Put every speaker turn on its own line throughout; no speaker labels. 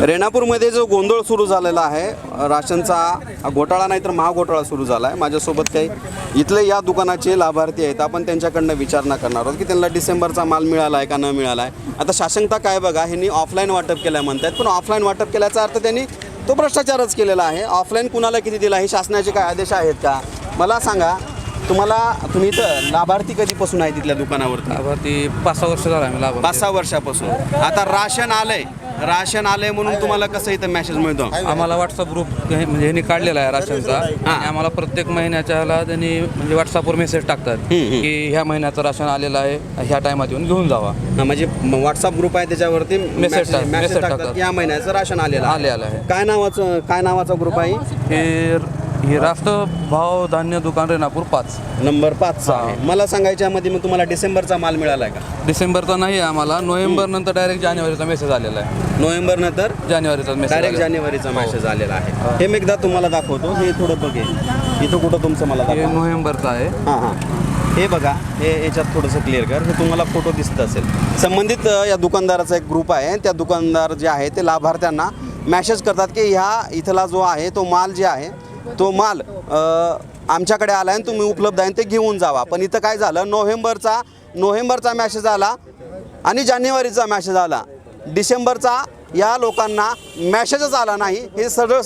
रेणापूरमध्ये जो गोंधळ सुरू झालेला आहे, राशनचा घोटाळा नाही तर महाघोटाळा सुरू झाला आहे. माझ्यासोबत काही इथले या दुकानाचे लाभार्थी आहेत. आपण त्यांच्याकडनं विचारणा करणार आहोत की त्यांना डिसेंबरचा माल मिळाला आहे का न मिळाला आहे. आता शासनता काय बघा, ह्यांनी ऑफलाईन वाटप केलं म्हणतात, पण ऑफलाईन वाटप केल्याचा अर्थ त्यांनी तो भ्रष्टाचारच केलेला आहे. ऑफलाईन कुणाला किती दिला हे शासनाचे काय आदेश आहेत का मला सांगा. तुम्ही इथं लाभार्थी कधीपासून आहे तिथल्या दुकानावरती?
लाभार्थी 5-6 वर्ष झाला आम्ही लाभार्थी.
5-6 वर्षापासून. आता राशन आलंय म्हणून तुम्हाला कसं इथं मेसेज मिळतो?
आम्हाला व्हॉट्सअप ग्रुप म्हणजे ह्यांनी काढलेला आहे राशनचा, आणि आम्हाला प्रत्येक महिन्याच्या ह्याला त्यांनी म्हणजे व्हॉट्सअपवर मेसेज टाकतात की ह्या महिन्याचं राशन आलेलं आहे, ह्या टायमात येऊन घेऊन जावा.
म्हणजे व्हॉट्सअप ग्रुप आहे त्याच्यावरती मेसेज टाकतात या महिन्याचं राशन आलेलं
आहे.
काय नावाचा ग्रुप आहे?
हे राष्ट्रभाव धान्य दुकान रेणापूर 5
नंबर 5 आहे. मला सांगायच्यामध्ये मग तुम्हाला डिसेंबरचा माल मिळाला आहे का?
डिसेंबरचा नाही, आम्हाला नोव्हेंबर नंतर डायरेक्ट जानेवारीचा मेसेज आलेला आहे.
नोव्हेंबर नंतर
जानेवारीचा मेसेज,
डायरेक्ट जानेवारीचा मेसेज आलेला आहे. हे मी एकदा तुम्हाला दाखवतो. हे थोडं बघे इथं कुठं तुमचं मला
हे नोव्हेंबरचा आहे.
हां हे बघा, हे याच्यात थोडंसं क्लिअर कर. हे तुम्हाला फोटो दिसत असेल. संबंधित या दुकानदाराचा एक ग्रुप आहे. त्या दुकानदार जे आहे ते लाभार्थ्यांना मेसेज करतात की ह्या इथला जो आहे तो माल जे आहे तो माल आमच्याकडे आला आहे आणि तुम्ही उपलब्ध आहे ते घेऊन जावा. पण इथं काय झालं, नोव्हेंबरचा मॅसेज आला आणि जानेवारीचा मॅसेज आला. डिसेंबरचा या लोकांना मॅसेजच आला नाही. हे सरळ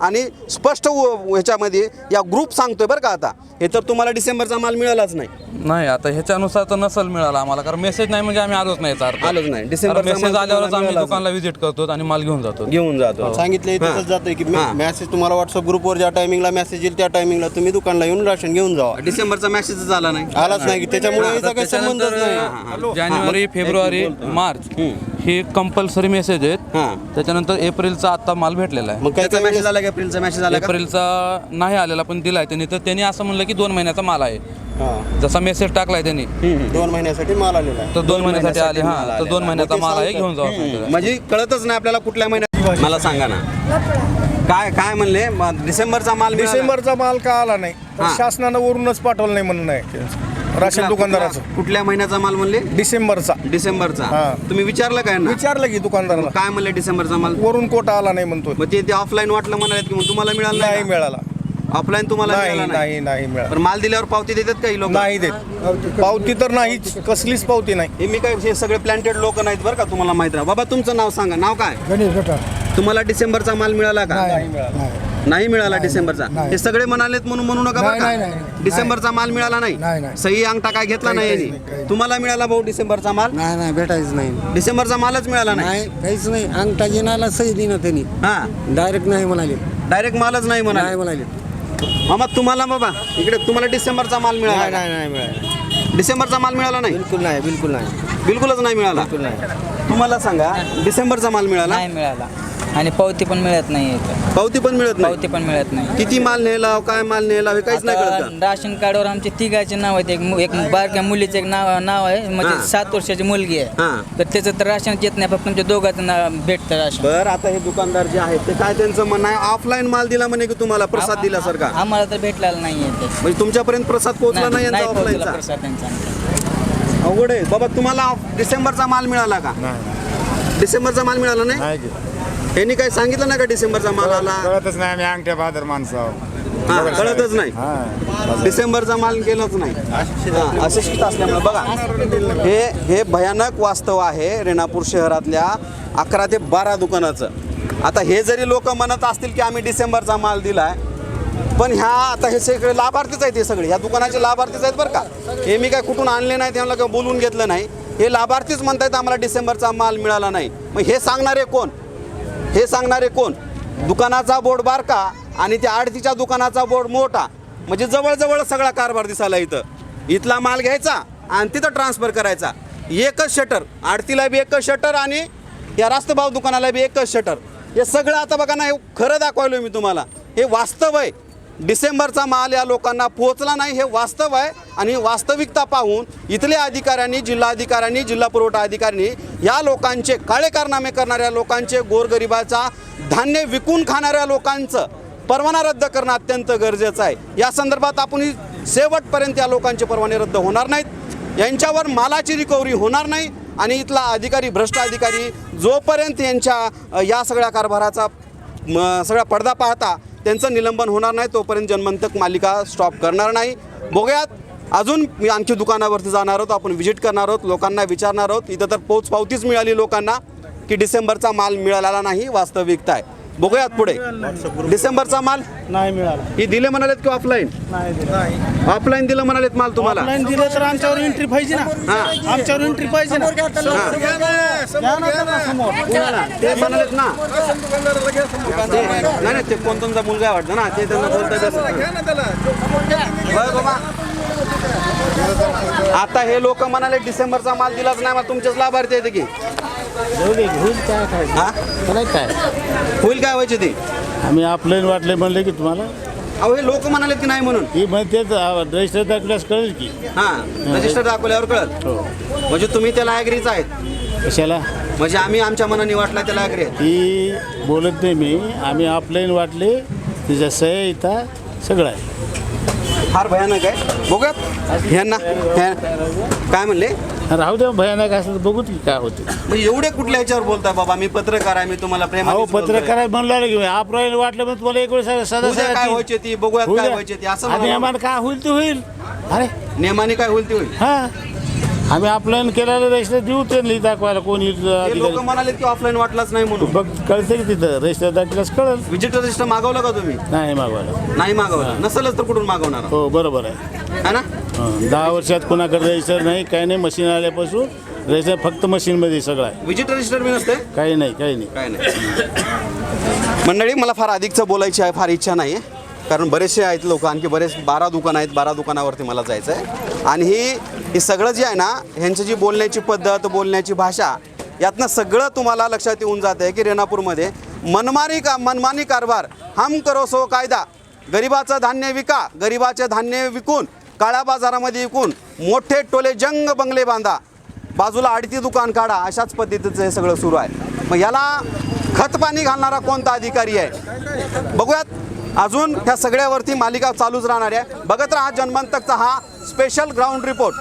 आणि स्पष्ट ह्याच्यामध्ये या ग्रुप सांगतोय बरं का. आता हे तर तुम्हाला डिसेंबरचा माल मिळालाच नाही.
आता ह्याच्यानुसार तर नसल मिळाला आम्हाला, कारण मेसेज नाही म्हणजे आम्ही आलोच नाही.
आलोच नाही. डिसेंबर
मेसेज आल्यावरच आम्ही दुकानला व्हिजिट करतो आणि माल घेऊन जातो.
सांगितलं तसंच जातं की मेसेज तुम्हाला व्हॉट्सअप ग्रुपवर ज्या टायमिंगला मेसेज येईल त्या टायमिंगला तुम्ही दुकानला येऊन राशन घेऊन जावा.
डिसेंबरचा मेसेजच आला नाही.
आलाच नाही, त्याच्यामुळे याचा काही संबंधच नाही.
जानेवारी, फेब्रुवारी, मार्च हे कंपल्सरी मेसेज आहेत. त्याच्यानंतर एप्रिलचा आता माल भेटलेला आहे.
मग काय मेसेज आला? एप्रिलचा मेसेज आला?
एप्रिलचा नाही आलेला पण दिलाय त्यांनी. तर त्यांनी असं म्हणलं की 2 महिन्याचा माल आहे. जसा मेसेज टाकलाय त्यांनी
2 महिन्यासाठी माल आलेला आहे.
तर 2 महिन्यासाठी आले. तर 2 महिन्याचा माल आहे, घेऊन जावा.
म्हणजे कळतच नाही आपल्याला कुठल्या महिन्यात. मला सांगा ना काय म्हणले, डिसेंबरचा माल
डिसेंबरचा माल का आला नाही? शासनानं वरूनच पाठवलं नाही म्हणून आहे राशन दुकानदाराचं.
कुठल्या महिन्याचा माल म्हणले?
डिसेंबरचा.
तुम्ही विचारलं काय?
विचारलं की दुकानदाराला,
काय म्हणले डिसेंबरचा माल
वरून कोटा आला नाही म्हणतो.
मग ते ऑफलाईन वाटलं म्हणाले की मग तुम्हाला मिळालं
नाही मिळाला.
ऑफलाईन तुम्हाला
नाही मिळाला.
पण माल दिल्यावर पावती देतात काही लोक?
नाही देत पावती तर नाहीच, कसलीच पावती नाही.
हे मी काय, हे सगळे प्लॅन्टेड लोक नाहीत बरं का, तुम्हाला माहित राहा. बाबा तुमचं नाव सांगा. नाव काय?
गणेश गटार.
तुम्हाला डिसेंबरचा माल मिळाला का? नाही मिळाला डिसेंबरचा. हे सगळे म्हणालेत म्हणू नका बरं का. डिसेंबरचा माल मिळाला नाही. सही अंगठा काय घेतला नाही. तुम्हाला मिळाला भाऊ डिसेंबरचा माल?
नाही भेटायचं नाही.
डिसेंबरचा मालच मिळाला नाही.
काहीच नाही. अंगठा घेण्याला सही दिना त्यांनी. डायरेक्ट नाही म्हणाले.
डायरेक्ट मालच नाही म्हणाले. मामा तुम्हाला बाबा इकडे तुम्हाला डिसेंबरचा माल मिळाला?
नाही मिळाला.
डिसेंबरचा माल मिळाला नाही? बिलकुलच नाही मिळाला. तुम्हाला सांगा, डिसेंबरचा माल मिळाला?
नाही मिळाला. आणि पावती पण मिळत नाही.
पावती पण मिळत नाही. किती माल नेला, काय माल नेला हे काहीच नाही कळत.
राशन कार्डवर आमचे तिघाचे नाव आहेत. एक बारक्या मुलीचं एक नाव आहे, म्हणजे 7 वर्षाची मुलगी आहे. तर त्याचं तर राशन येत नाही, फक्त तुमच्या दोघांचं नाव भेटतं राशन.
बरं, आता हे दुकानदार जे आहेत ते काय त्यांचं म्हणणं आहे, ऑफलाईन माल दिला म्हणे की तुम्हाला प्रसाद दिल्यासारखा?
आम्हाला तर भेटलेला नाहीये.
म्हणजे तुमच्यापर्यंत प्रसाद पोहोचला नाही यांचा ऑफलाईनचा? अवघड आहे बाबा. तुम्हाला डिसेंबरचा माल मिळाला का? डिसेंबरचा माल मिळाला नाही. यांनी काय सांगितलं नाही का डिसेंबरचा माल आला?
कळतच नाही. आम्ही अंगठ्या बहादर माणसं.
कळतच नाही. डिसेंबरचा माल गेलाच नाही. अशिक्षित असल्यामुळे बघा, हे भयानक वास्तव आहे रेणापूर शहरातल्या 11 ते 12 दुकानाचं. आता हे जरी लोक म्हणत असतील की आम्ही डिसेंबरचा माल दिलाय, पण आता हे सगळे लाभार्थीच आहेत. हे सगळे ह्या दुकानाचे लाभार्थीच आहेत बरं का. हे मी काय कुठून आणले नाही, त्यांना काय बोलून घेतलं नाही. हे लाभार्थीच म्हणतायत आम्हाला डिसेंबरचा माल मिळाला नाही. मग हे सांगणारे कोण? दुकानाचा बोर्ड बारका आणि त्या आडतीच्या दुकानाचा बोर्ड मोठा. म्हणजे जवळजवळ सगळा कारभार दिसायला. इथला माल घ्यायचा आणि तिथं ट्रान्सफर करायचा. एकच शटर, आडतीला बी एकच शटर आणि या रास्तभाव दुकानाला बी एकच शटर. हे सगळं आता बघा ना, हे खरं दाखवलं मी तुम्हाला. हे वास्तव आहे. डिसेंबरचा माल या लोकांना पोहोचला नाही, हे वास्तव आहे. आणि वास्तविकता पाहून इथल्या अधिकाऱ्यांनी, जिल्हाधिकाऱ्यांनी, जिल्हा पुरवठा अधिकाऱ्यांनी या लोकांचे, काळे कारनामे करणाऱ्या लोकांचे, गोरगरिबाचा धान्य विकून खाणाऱ्या लोकांचं परवाना रद्द करणं अत्यंत गरजेचं आहे. या संदर्भात आपण शेवटपर्यंत या लोकांचे परवाने रद्द होणार नाहीत. यांच्यावर मालाची रिकव्हरी होणार नाही आणि इथला अधिकारी भ्रष्ट अधिकारी जोपर्यंत यांच्या या सगळ्या कारभाराचा सगळा पडदा पाहता त्यांचं निलंबन होणार नाही तोपर्यंत जन्मंतक मालिका स्टॉप करणार नाही. बघूयात अजून मी आणखी दुकानावरती जाणार आहोत, आपण व्हिजिट करणार आहोत, लोकांना विचारणार आहोत. इथं तर पोचपावतीच मिळाली लोकांना की डिसेंबरचा माल मिळालेला नाही, वास्तविकता आहे. बघूयात पुढे. डिसेंबरचा माल
नाही मिळाला.
ही दिले म्हणालेत की ऑफलाईन? ऑफलाईन दिलं म्हणालेत माल तुम्हाला?
दिलं तर आमच्यावर एंट्री पाहिजे ना.
हां
आमच्यावर एंट्री पाहिजे ना.
ते म्हणालेत ना. नाही नाही, ते कोण तुमचा मुलगा आहे वाटतं ना, ते त्यांना बोलतात बाबा. आता हे लोक म्हणाले डिसेंबरचा माल दिलाच नाही, मग तुमचेच लाभार्थी येते की
काय
होईल काय व्हायचे ते?
आम्ही ऑफलाईन वाटले म्हणले की तुम्हाला
अहो हे लोक म्हणालेत की नाही म्हणून.
ही म्हणते रजिस्टर दाखल्यास कळेल की.
हां रजिस्टर दाखवल्यावर कळत.
हो.
म्हणजे तुम्ही त्याला ॲग्रीच आहेत?
कशाला
म्हणजे आम्ही आमच्या मनाने वाटला त्याला ॲग्री आहे?
ती बोलत नाही मी. आम्ही ऑफलाईन वाटले, तिच्या सह्या इथं सगळं आहे.
फार भयानक आहे. बघूयात ह्यांना काय म्हणले.
राहू द्या, भयानक असलं तर बघू की काय होते.
म्हणजे एवढे कुठल्या ह्याच्यावर बोलताय बाबा? मी पत्रकार आहे, मी तुम्हाला
अहो
प्रेमाने
पत्रकार म्हणलं की ऑफलाईन वाटलं मग तुम्हाला एक वेळेस सदा
काय व्हायचे ती बघूयात, काय व्हायचे ती असं
आणि
म्हणा.
आम्हाला काय होईल ते होईल. अरे
नियमाने काय होईल ते होईल.
हां, आम्ही ऑफलाईन केलेलं रजिस्टर देऊ त्यांनी दाखवायला. कोणी
हे लोक
अधिकारी
म्हणाले की ऑफलाईन वाटलाच नाही म्हणून.
बघ कळतं की तिथं रजिस्टर दाखल्यास कळेल.
विजिट रजिस्टर मागवलं का तुम्ही?
नाही मागवायला.
नाही मागवलं. नसेलच तर कुठून मागवणार
हो बरोबर आहे.
है ना?
10 वर्षात कोणाकडे रजिस्टर नाही, काही नाही. मशीन आल्यापासून रजिस्टर फक्त मशीनमध्ये सगळं आहे.
विजिट रजिस्टर बी नसते?
काही नाही, काही नाही.
काय नाही. मंडळी मला फार अधिकचं बोलायची आहे, फार इच्छा नाही आहे, कारण बरेचसे आहेत लोक, आणखी बरेच 12 दुकानं आहेत. 12 दुकानावरती मला जायचं आहे. आणि ही सगळं जे आहे ना, ह्यांची जी बोलण्याची पद्धत, बोलण्याची भाषा, यातनं सगळं तुम्हाला लक्षात येऊन जातं आहे की रेणापूरमध्ये मनमानी कारभार, हम करो सो कायदा. गरिबाचं धान्य विका, गरिबाचे धान्य विकून काळ्या बाजारामध्ये विकून मोठे टोले जंग बंगले बांधा, बाजूला आडती दुकान काढा, अशाच पद्धतीचं हे सगळं सुरू आहे. मग याला खतपाणी घालणारा कोणता अधिकारी आहे? बघूयात. अजून ह्या सगळ्यावरती मालिका चालूच राहणार आहे. बघत राहा जनमंतकचा हा स्पेशल ग्राउंड रिपोर्ट.